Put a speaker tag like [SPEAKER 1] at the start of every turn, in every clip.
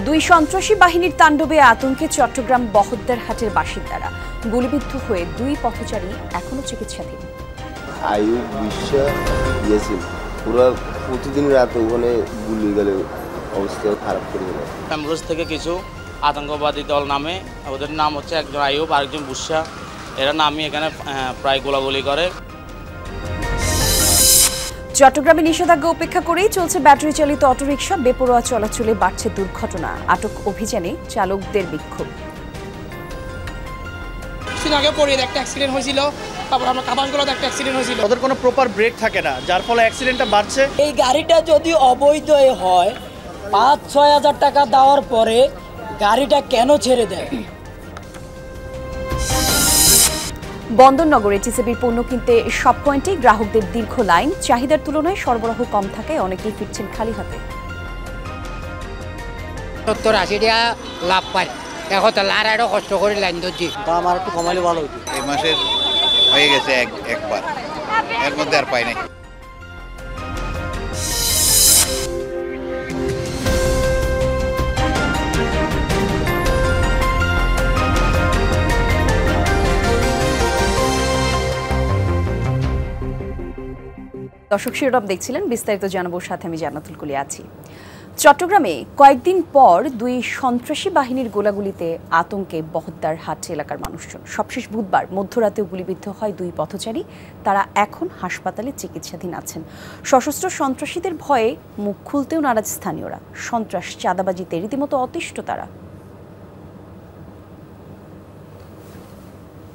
[SPEAKER 1] দুই সন্ত্রাসী বাহিনীর তাণ্ডবে আতঙ্কে চট্টগ্রাম বহদ্দার হাটের বাসিন্দারা। গুলিবিদ্ধ হয়ে দুই পথচারী এখনো চিকিৎসাধীন।
[SPEAKER 2] আয়ুব বিশ্বাস ইয়াসিন পুরো প্রতিদিন রাতে ওখানে গুলি গেলে অবস্থা খারাপ করে দিল।
[SPEAKER 3] আমরোজ থেকে কিছু আতঙ্কবাদী দল নামে, ওদের নাম হচ্ছে একজন আয়ুব আরেকজন বুসা, এরা নামে এখানে প্রায় গোলাগুলি করে।
[SPEAKER 1] চট্টগ্রামে নিষেধাজ্ঞা উপেক্ষা করেই চলছে ব্যাটারি চালিত অটোরিকশা। বেপরোয়া চলাচলে বাড়ছে দুর্ঘটনা। আটক অভিযানে চালকদের বিক্ষোভ।
[SPEAKER 4] আগে পরে একটা অ্যাক্সিডেন্ট হয়েছিল, তারপর আমরা কাবাসগুলোতে একটা অ্যাক্সিডেন্ট হয়েছিল।
[SPEAKER 5] ওদের কোনো প্রপার ব্রেক থাকে না, যার ফলে অ্যাক্সিডেন্টটা বাড়ছে।
[SPEAKER 6] এই গাড়িটা যদি অবৈধ হয় ৫-৬ হাজার টাকা দেওয়ার পরে গাড়িটা কেন ছেড়ে দেয়?
[SPEAKER 1] বন্দরনগরে টিসিবির পণ্য কিনতে সব পয়েন্টেই গ্রাহকদের দীর্ঘ লাইন। চাহিদার তুলনায় সরবরাহ কম থাকায় অনেকেই ফিরছেন খালি হাতে।
[SPEAKER 6] ৭০-৮০ টাকা লাভ পায়, এখন তো আরো কষ্ট করে লাইন ধরছি।
[SPEAKER 5] দাম আর একটু কমাইলে ভালো হতো।
[SPEAKER 7] এই মাসের হয়ে গেছে একবার, এর মধ্যে আর পাই নাই।
[SPEAKER 1] দর্শক শিরোনাম দেখছিলেন, বিস্তারিত জানাবো, সাথে আমি জান্নাতুল কুলি আছি। চট্টগ্রামে কয়েকদিন পর দুই সন্ত্রাসী বাহিনীর গোলাগুলিতে আতঙ্কে বহদ্দার হাট এলাকার মানুষজন। সবশেষ বুধবার মধ্যরাতেও গুলিবিদ্ধ হয় দুই পথচারী। তারা এখন হাসপাতালে চিকিৎসাধীন আছেন। সশস্ত্র সন্ত্রাসীদের ভয়ে মুখ খুলতেও নারাজ স্থানীয়রা। সন্ত্রাস চাঁদাবাজিতে রীতিমতো অতিষ্ঠ তারা।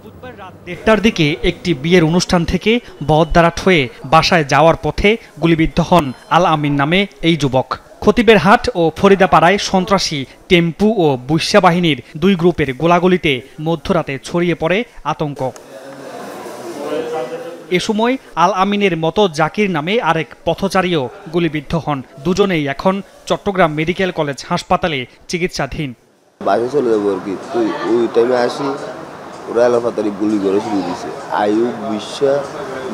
[SPEAKER 8] বুধবার রাত ১:৩০টার দিকে একটি বিয়ের অনুষ্ঠান থেকে বহদ্দারাট হয়ে বাসায় যাওয়ার পথে গুলিবিদ্ধ হন আল আমিন নামে এই যুবক। খতিবের হাট ও ফরিদাপাড়ায় সন্ত্রাসী টেম্পু ও বৈশ্যা বাহিনীর দুই গ্রুপের গোলাগুলিতে মধ্যরাতে ছড়িয়ে পড়ে আতঙ্ক। এ সময় আল আমিনের মতো জাকির নামে আরেক পথচারীও গুলিবিদ্ধ হন। দুজনেই এখন চট্টগ্রাম মেডিকেল কলেজ হাসপাতালে চিকিৎসাধীন।
[SPEAKER 2] বাসে চলে যাবো আর কি, তুই ওই টাইমে আসি, ওরা এলাকাতারি গুলি করে শুরু দিছে। আয়ুব বিশ্বাস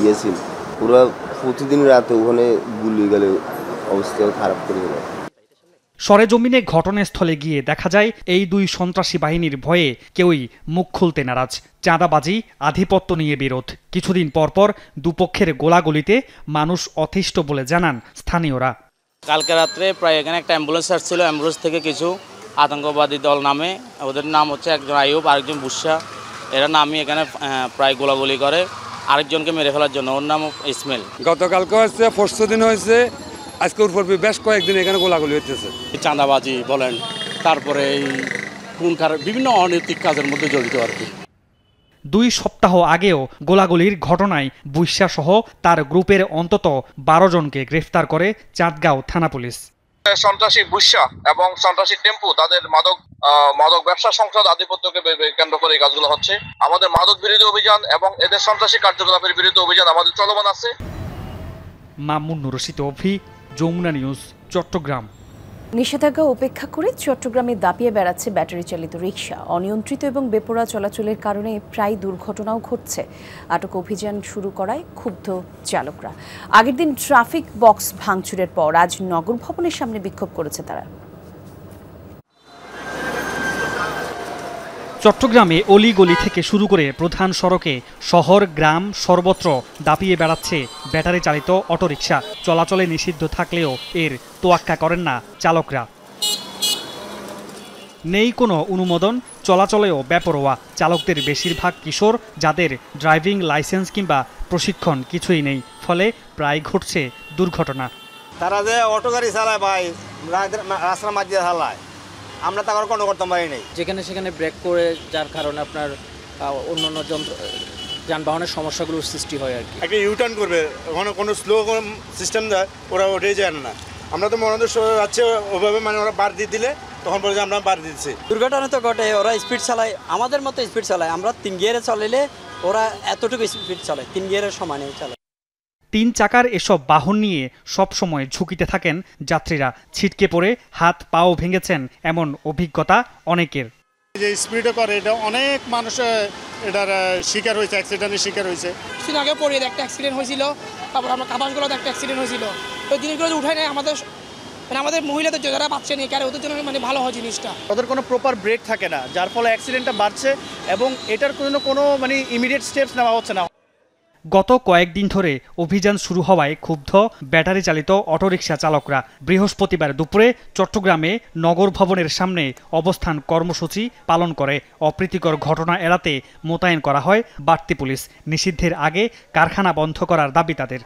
[SPEAKER 2] ইয়াসিন পুরো প্রতিদিন রাতে ওখানে গুলি গেলে অবস্থা খারাপ করে দিল।
[SPEAKER 8] সরেজমিনে ঘটনাস্থলে গিয়ে দেখা যায় এই দুই সন্ত্রাসী বাহিনীর ভয়ে কেউই মুখ খুলতে নারাজ। চাঁদাবাজি, আধিপত্য নিয়ে বিরোধ। কিছুদিন পরপর দুপক্ষের গোলাগুলিতে মানুষ অতিষ্ঠ বলে জানান স্থানীয়রা।
[SPEAKER 3] কালকে রাত্রে প্রায় এখানে একটা অ্যাম্বুলেন্স আসছিল, অ্যাম্বুলেন্স থেকে কিছু আতঙ্কবাদী দল নামে, ওদের নাম হচ্ছে একজন আয়ুব আরেকজন বুসা, এরা নামে এখানে প্রায় গোলাগুলি করে আরেকজনকে মেরে ফেলার জন্য। ওর নাম ইসমাইল।
[SPEAKER 9] গতকালকে হচ্ছে, পরশু দিন হয়েছে, আজকে উপর বেশ কয়েকদিন এখানে গোলাগুলি হইতেছে।
[SPEAKER 10] চাঁদাবাজি বলেন, তারপরে এই খুন খারাপ বিভিন্ন অনৈতিক কাজের মধ্যে জড়িত আর কি।
[SPEAKER 8] 2 সপ্তাহ আগেও গোলাগুলির ঘটনায় বুইসা সহ তার গ্রুপের অন্তত 12 জনকে গ্রেফতার করে চাঁদগাঁও থানা পুলিশ।
[SPEAKER 11] সন্ত্রাসী বুইসা এবং সন্ত্রাসী টেম্পু তাদের মাদক ব্যবসা সংসদ আধিপত্যকে কেন্দ্র করে এই কাজগুলো হচ্ছে। আমাদের মাদক বিরোধী অভিযান এবং এদের সন্ত্রাসী কার্যকলাপের বিরুদ্ধে অভিযান আমাদের চলমান আছে।
[SPEAKER 8] মামুন রশিদ অভি, যমুনা নিউজ, চট্টগ্রাম।
[SPEAKER 1] নিষেধাজ্ঞা উপেক্ষা করে চট্টগ্রামে দাপিয়ে বেড়াচ্ছে ব্যাটারি চালিত রিকশা। অনিয়ন্ত্রিত এবং বেপরোয়া চলাচলের কারণে প্রায় দুর্ঘটনাও ঘটছে। আটক অভিযান শুরু করায় ক্ষুব্ধ চালকরা। আগের দিন ট্রাফিক বক্স ভাঙচুরের পর আজ নগর ভবনের সামনে বিক্ষোভ করেছে তারা।
[SPEAKER 8] চট্টগ্রামে অলিগলি থেকে শুরু করে প্রধান সড়কে শহর গ্রাম সর্বত্র দাপিয়ে বেড়াচ্ছে ব্যাটারি চালিত অটোরিকশা। চলাচলে নিষিদ্ধ থাকলেও এর তোয়াক্কা করেন না চালকরা। নেই কোনো অনুমোদন, চলাচলেও বেপরোয়া। চালকদের বেশিরভাগ কিশোর, যাদের ড্রাইভিং লাইসেন্স কিংবা প্রশিক্ষণ কিছুই নেই। ফলে প্রায় ঘটছে দুর্ঘটনা।
[SPEAKER 5] তারা যে অটো গাড়ি চালায় ভাই, রাস্তার মাঝে চালায়, আমরা তার কোনো করতে পারি নাই।
[SPEAKER 6] যেখানে সেখানে ব্রেক করে, যার কারণে আপনার অন্যান্য যানবাহনের সমস্যাগুলোর সৃষ্টি হয় আর কি।
[SPEAKER 5] একটা ইউটার্ন করবে, ওখানে কোনো স্লো সিস্টেম দেয়, ওরা ওঠেই যায় না। আমরা তো মনে যাচ্ছে ওভাবে, মানে ওরা বার দিয়ে দিলে তখন পরে আমরা বার দিচ্ছি।
[SPEAKER 6] দুর্ঘটনা তো ঘটে, ওরা স্পিড চালায়, আমাদের মতো স্পিড চালায়। আমরা 3 গিয়ারে চালাইলে ওরা এতটুকু স্পিড চালায়, 3 গিয়ারের সমানে চালায়।
[SPEAKER 8] 3 চাকার এসব বাহন নিয়ে সবসময় ঝুঁকিতে থাকেন যাত্রীরা। ছিটকে পড়ে হাত পাও ভেঙেছেন এমন অভিজ্ঞতা অনেকের।
[SPEAKER 9] যে স্পিডে করে, এটা অনেক মানুষ এটার শিকার হয়েছে, অ্যাক্সিডেন্টের শিকার হয়েছে।
[SPEAKER 4] কিছুদিন আগে পরে একটা অ্যাক্সিডেন্ট হয়েছিল, তারপর আমরা কাবাসগুলোতে একটা অ্যাক্সিডেন্ট হয়েছিল। ওই জিনিসগুলো উঠাই নাই, আমাদের মানে আমাদের মহিলাদের যারা বাচ্চা নিয়ে কেন ওদের জন্য মানে ভালো হয় জিনিসটা।
[SPEAKER 12] ওদের কোনো প্রপার ব্রেক থাকে না, যার ফলে অ্যাক্সিডেন্টটা বাড়ছে এবং এটার কোনো মানে ইমিডিয়েট স্টেপস নেওয়া হচ্ছে না।
[SPEAKER 8] গত কয়েকদিন ধরে অভিযান শুরু হওয়ায় ক্ষুব্ধ ব্যাটারি চালিত অটোরিকশা চালকরা বৃহস্পতিবার দুপুরে চট্টগ্রামে নগর ভবনের সামনে অবস্থান কর্মসূচি পালন করে। অপ্রীতিকর ঘটনা এড়াতে মোতায়েন করা হয় বাড়তি পুলিশ। নিষিদ্ধের আগে কারখানা বন্ধ করার দাবি তাদের।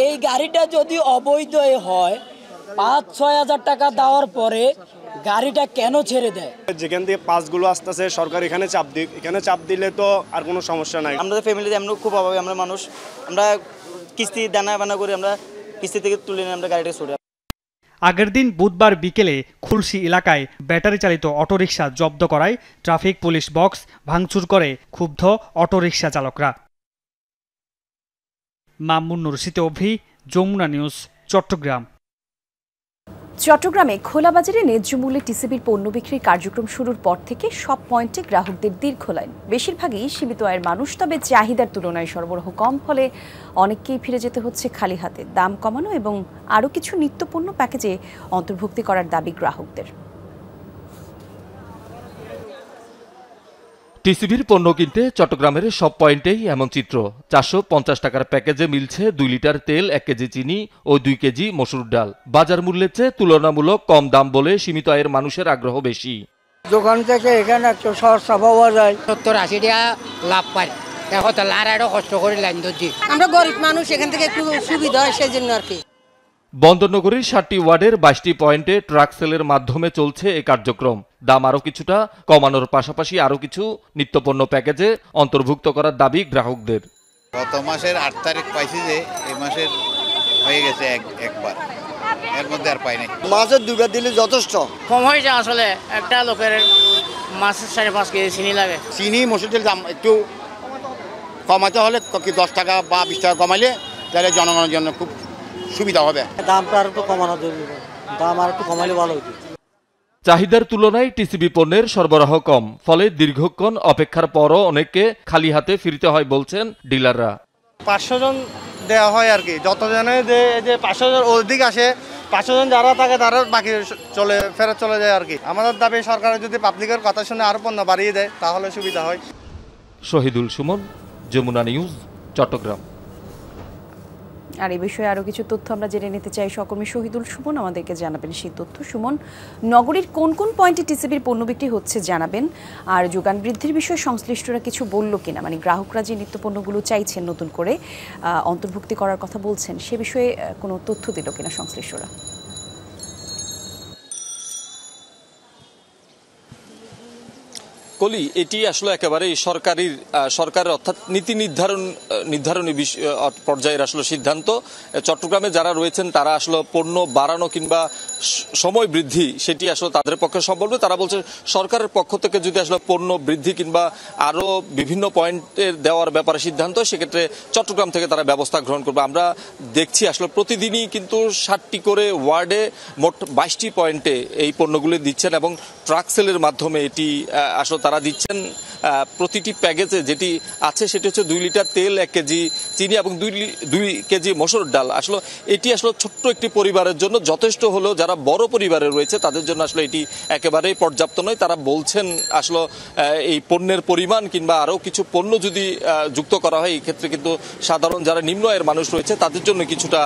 [SPEAKER 13] এই গাড়িটা যদি অবৈধ হয় ৫-৬ হাজার টাকা দেওয়ার পরে গাড়িটা কেন ছেড়ে দেয়?
[SPEAKER 12] যেখান থেকে পাসগুলো আসতেছে সরকার এখানে চাপ দিক, এখানে চাপ দিলে তো আর কোনো সমস্যা নাই।
[SPEAKER 6] আমাদের ফ্যামিলিতে আমরা খুব অভাবী, আমরা মানুষ, আমরা কিস্তি দানা বানা করে আমরা কিস্তি থেকে তুলে নিয়ে আমরা গাড়িটা ছুটে।
[SPEAKER 8] আগের দিন বুধবার বিকেলে খুলশী এলাকায় ব্যাটারি চালিত অটোরিকশা জব্দ করায় ট্রাফিক পুলিশ বক্স ভাঙচুর করে ক্ষুব্ধ অটোরিকশা চালকরা। মামুন নূর অভি, যমুনা নিউজ, চট্টগ্রাম।
[SPEAKER 1] চট্টগ্রামে খোলা বাজারে ন্যায্য মূল্যে টিসিবির পণ্য বিক্রির কার্যক্রম শুরুর পর থেকে সব পয়েন্টে গ্রাহকদের দীর্ঘ লাইন। বেশিরভাগই সীমিত আয়ের মানুষ, তবে চাহিদার তুলনায় সরবরাহ কম ফলে অনেককেই ফিরে যেতে হচ্ছে খালি হাতে। দাম কমানো এবং আরও কিছু নিত্যপণ্য প্যাকেজে অন্তর্ভুক্তি করার দাবি গ্রাহকদের।
[SPEAKER 14] টিসিবির পণ্য কিনতে চট্টগ্রামের সব পয়েন্টেই এমন চিত্র। 450 টাকার প্যাকেজে মিলছে 2 লিটার তেল, 1 কেজি চিনি ও 2 কেজি মসুর ডাল। বাজার মূল্যের চেয়ে তুলনামূলক কম দাম বলে সীমিত আয়ের মানুষের আগ্রহ বেশি।
[SPEAKER 13] দোকান থেকে এখানে একটু সস্তা পাওয়া যায়,
[SPEAKER 15] 70-80 টাকা লাভ পাই। দেখো তো লাড়াইও কষ্ট করে লাইন ধরছি,
[SPEAKER 16] আমরা গরিব মানুষ, এখান থেকে একটু সুবিধা হয় সেই জন্য আর কি।
[SPEAKER 14] বন্দরনগরীর 7টি ওয়ার্ডের 22টি পয়েন্টে ট্রাক সেলের মাধ্যমে চলছে এই কার্যক্রম। দাম আরও কিছুটা কমানোর পাশাপাশি আরও কিছু নিত্যপণ্য প্যাকেজে অন্তর্ভুক্ত করার দাবি গ্রাহকদের।
[SPEAKER 7] গত মাসের 8 তারিখ পাইছি যে এই মাসের হয়ে গেছে একবার, এর মধ্যে আর পাই নাই।
[SPEAKER 17] মাছের 2বার দিলে যথেষ্ট
[SPEAKER 15] কম হয়ে যায়। আসলে একটা লোকের মাছের 4.5 কেজি চিনি লাগে।
[SPEAKER 18] চিনি মসুর তেল দাম একটু কমাতে হলে 10 টাকা বা 20 টাকা কমাইলে তাহলে জনগণের জন্য খুব সুবিধা হবে।
[SPEAKER 13] দামটা আর একটু কমানো জরুরি, দাম আর একটু কমাইলে ভালো হতো।
[SPEAKER 14] চাহিদার তুলনায় টিসিবি পণ্যের সরবরাহ কম, ফলে দীর্ঘক্ষণ অপেক্ষার পরও অনেককে খালি হাতে ফিরতে হয় বলছেন ডিলাররা।
[SPEAKER 12] 500 জন দেওয়া হয় আর কি, যতজনে যে 500 জন অধিক আসে 500 জন যারা থাকে তারা বাকি ফেরত চলে যায় আর কি। আমাদের দাবি সরকারের যদি পাবলিকের কথা শুনে আরো পণ্য বাড়িয়ে দেয় তাহলে সুবিধা হয়।
[SPEAKER 14] শহীদুল সুমন, যমুনা নিউজ, চট্টগ্রাম।
[SPEAKER 1] আর এই বিষয়ে আরও কিছু তথ্য আমরা জেনে নিতে চাই। সহকর্মী শহীদুল সুমন আমাদেরকে জানাবেন সেই তথ্য। সুমন, নগরীর কোন কোন পয়েন্টে টিসিবির পণ্য বিক্রি হচ্ছে জানাবেন, আর যোগান বৃদ্ধির বিষয়ে সংশ্লিষ্টরা কিছু বলল কিনা, মানে গ্রাহকরা যে নিত্যপণ্যগুলো চাইছেন নতুন করে অন্তর্ভুক্তি করার কথা বলছেন সে বিষয়ে কোনো তথ্য দিল কিনা সংশ্লিষ্টরা?
[SPEAKER 19] কলি, এটি আসলে একেবারেই সরকারের অর্থাৎ নীতি নির্ধারণী পর্যায়ের আসলে সিদ্ধান্ত। চট্টগ্রামে যারা রয়েছেন তারা আসলে পণ্য বাড়ানো কিংবা সময় বৃদ্ধি সেটি আসলে তাদের পক্ষে সম্ভব নয়। তারা বলছে সরকারের পক্ষ থেকে যদি আসলে পণ্য বৃদ্ধি কিংবা আরও বিভিন্ন পয়েন্টের দেওয়ার ব্যাপারে সিদ্ধান্ত, সেক্ষেত্রে চট্টগ্রাম থেকে তারা ব্যবস্থা গ্রহণ করবে। আমরা দেখছি আসলে প্রতিদিনই কিন্তু 7টি করে ওয়ার্ডে মোট 22টি পয়েন্টে এই পণ্যগুলি দিচ্ছেন এবং ট্রাক সেলের মাধ্যমে এটি আসলে তারা দিচ্ছেন। প্রতিটি প্যাকেজে যেটি আছে সেটি হচ্ছে 2 লিটার তেল, 1 কেজি চিনি এবং 2 কেজি মসুর ডাল। আসলে এটি আসলে ছোট্ট একটি পরিবারের জন্য যথেষ্ট হলেও যারা বড় পরিবারে রয়েছে তাদের জন্য আসলে এটি একেবারেই পর্যাপ্ত নয়। তারা বলছেন আসলে এই পণ্যের পরিমাণ কিংবা আরও কিছু পণ্য যদি যুক্ত করা হয় এই ক্ষেত্রে কিন্তু সাধারণ যারা নিম্ন আয়ের মানুষ রয়েছে তাদের জন্য কিছুটা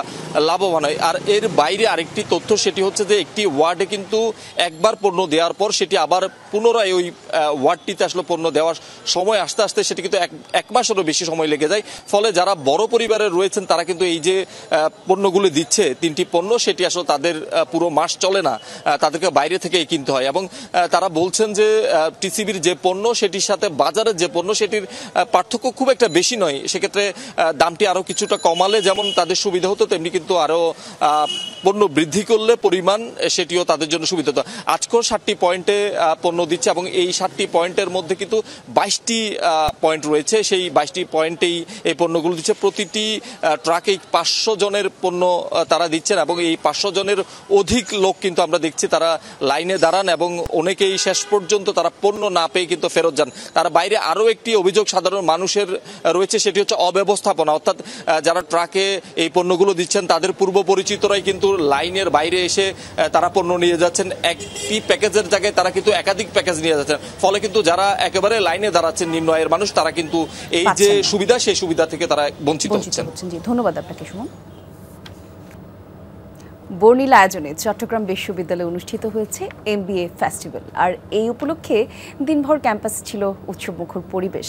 [SPEAKER 19] লাভবান হয়। আর এর বাইরে আরেকটি তথ্য সেটি হচ্ছে যে একটি ওয়ার্ডে কিন্তু একবার পণ্য দেওয়ার পর সেটি আবার পুনরায় ওই ওয়ার্ডটিতে আসলে পণ্য দেওয়ার সময় আস্তে আস্তে সেটি কিন্তু 1 মাসেরও বেশি সময় লেগে যায়। ফলে যারা বড় পরিবারের রয়েছেন তারা কিন্তু এই যে পণ্যগুলো দিচ্ছে 3টি পণ্য, সেটি আসলে তাদের পুরো মাস চলে না, তাদেরকে বাইরে থেকেই কিনতে হয়। এবং তারা বলছেন যে টিসিবির যে পণ্য সেটির সাথে বাজারের যে পণ্য সেটির পার্থক্য খুব একটা বেশি নয়। সেক্ষেত্রে দামটি আরও কিছুটা কমালে যেমন তাদের সুবিধা হতো, তেমনি কিন্তু আরও পণ্য বৃদ্ধি করলে পরিমাণ সেটিও তাদের জন্য সুবিধা হতো। আজকেও 7টি পয়েন্ট পয়েন্টে পণ্য দিচ্ছে এবং এই 7টি পয়েন্টের মধ্যে কিন্তু 22টি পয়েন্ট রয়েছে। সেই 22টি পয়েন্টেই এই পণ্যগুলো দিচ্ছে। প্রতিটি ট্রাকেই 500 জনের পণ্য তারা দিচ্ছেন এবং এই 500 জনের অধিক লোক কিন্তু আমরা দেখছি তারা লাইনে দাঁড়ান এবং অনেকেই শেষ পর্যন্ত তারা পণ্য না পেয়ে কিন্তু ফেরত যান। তার বাইরে আরও একটি অভিযোগ সাধারণ মানুষের রয়েছে, সেটি হচ্ছে অব্যবস্থাপনা। অর্থাৎ যারা ট্রাকে এই পণ্যগুলো দিচ্ছেন তাদের পূর্ব পরিচিতরাই কিন্তু লাইনের বাইরে এসে তারা পণ্য নিয়ে যাচ্ছেন। একটি প্যাকেজের জায়গায় তারা কিন্তু একাধিক প্যাকেজ নিয়ে যাচ্ছেন। ফলে কিন্তু যারা একেবারে লাইনে দাঁড়াচ্ছেন নিম্ন আয়ের মানুষ তারা কিন্তু এই যে সুবিধা সেই সুবিধা থেকে তারা বঞ্চিত হচ্ছেন।
[SPEAKER 1] ধন্যবাদ আপনাকে সুমন। বর্ণিল আয়োজনে চট্টগ্রাম বিশ্ববিদ্যালয়ে অনুষ্ঠিত হয়েছে MBA ফেস্টিভ্যাল। আর এই উপলক্ষে দিনভর ক্যাম্পাস ছিল উৎসবমুখর পরিবেশ।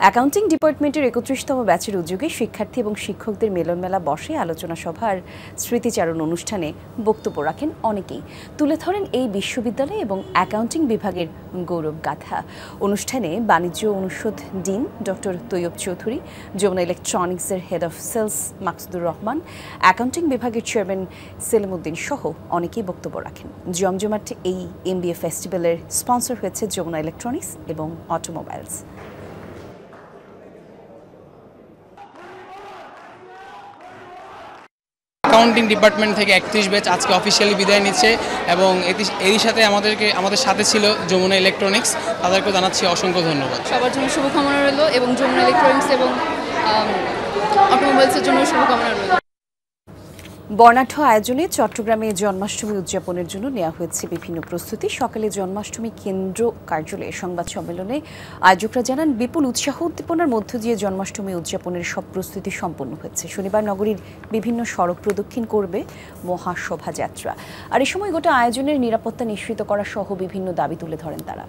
[SPEAKER 1] অ্যাকাউন্টিং ডিপার্টমেন্টের 31তম ব্যাচের উদ্যোগে শিক্ষার্থী এবং শিক্ষকদের মিলনমেলা বসে আলোচনা সভার স্মৃতিচারণ অনুষ্ঠানে বক্তব্য রাখেন অনেকেই। তুলে ধরেন এই বিশ্ববিদ্যালয় এবং অ্যাকাউন্টিং বিভাগের গৌরব গাথা। অনুষ্ঠানে বাণিজ্য অনুষদ ডিন ডক্টর তৈয়ব চৌধুরী, যমুনা ইলেকট্রনিক্সের head of sales Maksudur Rahman, accounting বিভাগের চেয়ারম্যান সেলিমউদ্দিন সহ অনেকেই বক্তব্য রাখেন। জমজমাট এই MBA ফেস্টিভ্যালের স্পন্সর হয়েছে যমুনা ইলেকট্রনিক্স এবং অটোমোবাইলস।
[SPEAKER 4] অ্যাকাউন্টিং ডিপার্টমেন্ট থেকে 31 ব্যাচ আজকে অফিসিয়ালি বিদায় নিচ্ছে এবং এরই সাথে আমাদের সাথে ছিল যমুনা ইলেকট্রনিক্স, তাদেরকেও জানাচ্ছি অসংখ্য ধন্যবাদ।
[SPEAKER 17] সবার জন্য শুভকামনা রইল এবং যমুনা ইলেকট্রনিক্স এবং অটোমোবাইলসের জন্য শুভকামনা রইল।
[SPEAKER 1] বর্ণাঢ্য আয়োজনে চট্টগ্রামে জন্মাষ্টমী উদযাপনের জন্য নেওয়া হয়েছে বিভিন্ন প্রস্তুতি। সকালে জন্মাষ্টমী কেন্দ্র কার্যালয়ে সংবাদ সম্মেলনে আয়োজকরা জানান, বিপুল উৎসাহ উদ্দীপনার মধ্য দিয়ে জন্মাষ্টমী উদযাপনের সব প্রস্তুতি সম্পন্ন হয়েছে। শনিবার নগরীর বিভিন্ন সড়ক প্রদক্ষিণ করবে মহাশোভাযাত্রা। আর এ সময় গোটা আয়োজনের নিরাপত্তা নিশ্চিত করা সহ বিভিন্ন দাবি তুলে ধরেন তারা।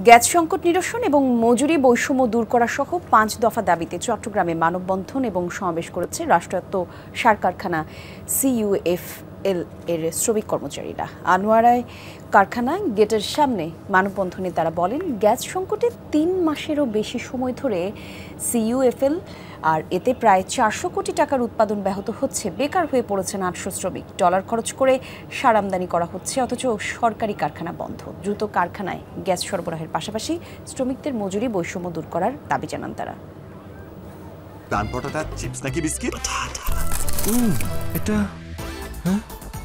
[SPEAKER 1] গ্যাস সংকট নিরসন এবং মজুরি বৈষম্য দূর করা সহ 5 দফা দাবিতে চট্টগ্রামে মানববন্ধন এবং সমাবেশ করেছে রাষ্ট্রায়ত্ত সার কারখানা CUFL এর শ্রমিক কর্মচারীরা। আনোয়ারায় কারখানা গেটের সামনে মানববন্ধনে তারা বলেন, গ্যাস সংকটে 3 মাসেরও বেশি সময় ধরে CUFL আর এতে প্রায় 400 কোটি টাকার উৎপাদন ব্যাহত হচ্ছে। বেকার হয়ে পড়েছেন 800 শ্রমিক। ডলার খরচ করে সার আমদানি করা হচ্ছে, অথচ সরকারি কারখানা বন্ধ। দ্রুত কারখানায় গ্যাস সরবরাহের পাশাপাশি শ্রমিকদের মজুরি বৈষম্য দূর করার দাবি জানান তারা।
[SPEAKER 20] চিপস নাকি বিস্কিট? এটা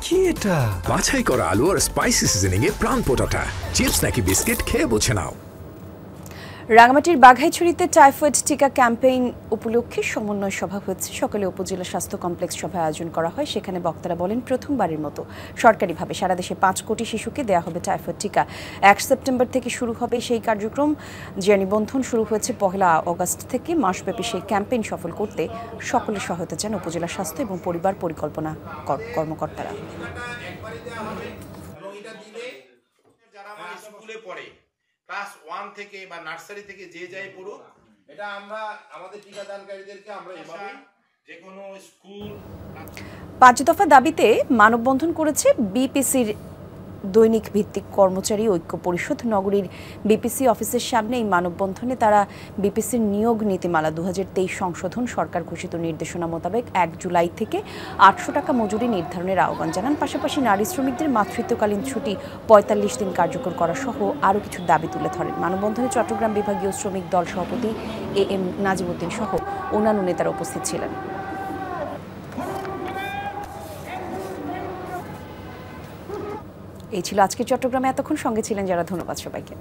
[SPEAKER 20] কি এটা? বাছাই করা আলু আর স্পাইসি সিজনিং এ প্রাণ পোটাটা চিপস নাকি বিস্কিট খেয়ে বুঝে নাও।
[SPEAKER 1] রাঙামাটির বাঘাইছড়িতে টাইফয়েড টিকা ক্যাম্পেইন উপলক্ষে সমন্বয় সভা হয়েছে। সকালে উপজেলা স্বাস্থ্য কমপ্লেক্স সভা আয়োজন করা হয়। সেখানে বক্তারা বলেন, প্রথমবারের মতো সরকারিভাবে সারা দেশে 5 কোটি শিশুকে দেওয়া হবে টাইফয়েড টিকা। 1 সেপ্টেম্বর থেকে শুরু হবে সেই কার্যক্রম, যে নিবন্ধন শুরু হয়েছে 1 আগস্ট থেকে। মাসব্যাপী সেই ক্যাম্পেইন সফল করতে সকলের সহায়তা চান উপজেলা স্বাস্থ্য এবং পরিবার পরিকল্পনা কর্মকর্তারা।
[SPEAKER 5] ক্লাস 1 থেকে বা নার্সারি থেকে যে যাই পড়ুক, এটা আমরা আমাদের টিকাদানকারীদেরকে আমরা এভাবে যে কোনো স্কুল।
[SPEAKER 1] 5 দফা দাবিতে মানববন্ধন করেছে বিপিসির দৈনিক ভিত্তিক কর্মচারী ঐক্য পরিষদ। নগরীর বিপিসি অফিসের সামনে এই মানববন্ধনে তারা বিপিসির নিয়োগ নীতিমালা 2023 সংশোধন সরকার ঘোষিত নির্দেশনা মোতাবেক 1 জুলাই থেকে 800 টাকা মজুরি নির্ধারণের আহ্বান জানান। পাশাপাশি নারী শ্রমিকদের মাতৃত্বকালীন ছুটি 45 দিন কার্যকর করা সহ আরও কিছু দাবি তুলে ধরেন। মানববন্ধনে চট্টগ্রাম বিভাগীয় শ্রমিক দল সভাপতি AM নাজিমউদ্দিন সহ অন্যান্য নেতারা উপস্থিত ছিলেন। এই ছিল আজকে চট্টগ্রামে। এতক্ষণ সঙ্গে ছিলেন যারা, ধন্যবাদ সবাইকে।